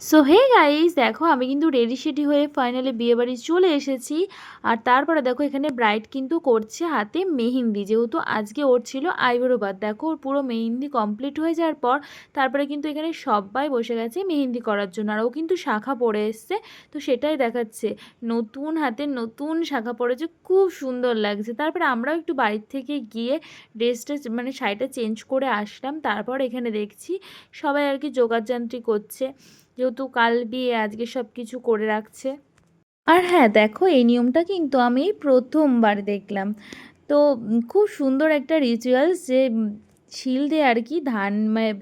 So hey guys, দেখো আমি কিন্তু রেডি সেডি হয়ে ফাইনালি বিয়ে বাড়ি চলে এসেছি। আর তারপরে দেখো এখানে ব্রাইড কিন্তু করছে হাতে মেহেন্দি, যেহেতু আজকে ওর ছিল আইব্রো বাদ। দেখো ওর পুরো মেহেন্দি কমপ্লিট হয়ে যাওয়ার পর তারপরে কিন্তু এখানে সবাই বসে গেছে মেহেন্দি করার জন্য। আর ও কিন্তু শাখা পরে এসছে, তো সেটাই দেখাচ্ছে। নতুন হাতে নতুন শাখা পরেছে, খুব সুন্দর লাগছে। তারপরে আমরাও একটু বাড়ির থেকে গিয়ে ড্রেসটা মানে শাড়িটা চেঞ্জ করে আসলাম। তারপর এখানে দেখছি সবাই আর কি যোগাড়যন্ত্রী করছে, যেহেতু কাল বিয়ে আজকে সব কিছু করে রাখছে। আর হ্যাঁ, দেখো এই নিয়মটা কিন্তু আমি এই প্রথমবার দেখলাম। তো খুব সুন্দর একটা রিচুয়ালস, যে শিল দিয়ে আর কি ধান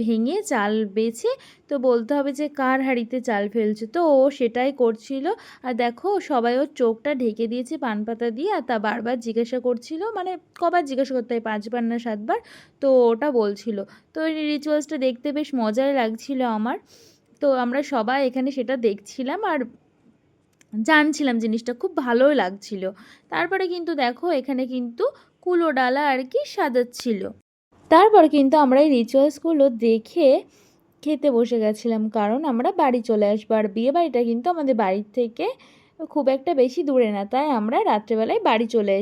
ভেঙে চাল বেছে তো বলতে হবে যে কার হাঁড়িতে চাল ফেলছে, তো ও সেটাই করছিল। আর দেখো সবাই ওর চোখটা ঢেকে দিয়েছে পান পাতা দিয়ে, আর তা বারবার জিজ্ঞাসা করছিল, মানে কবার জিজ্ঞাসা করতে হয়, 5বার না 7বার, তো ওটা বলছিল। তো এই রিচুয়ালসটা দেখতে বেশ মজাই লাগছিল আমার। তো আমরা সবাই এখানে সেটা দেখছিলাম আর জানছিলাম, জিনিসটা খুব ভালোই লাগছিল। তারপরে কিন্তু দেখো এখানে কিন্তু কুলো ডালা আর কি সাজাচ্ছিল। তারপর কিন্তু আমরা এই রিচুয়ালসগুলো দেখে খেতে বসে গেছিলাম, কারণ আমরা বাড়ি চলে আসবো। আর বিয়ে বাড়িটা কিন্তু আমাদের বাড়ির থেকে খুব একটা বেশি দূরে না, তাই আমরা রাত্রেবেলায় বাড়ি চলে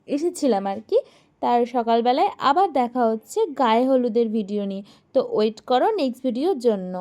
এসেছিলাম আর কি। তার সকালবেলায় আবার দেখা হচ্ছে গায়ে হলুদের ভিডিও নিয়ে। তো ওয়েট করো নেক্সট ভিডিওর জন্য।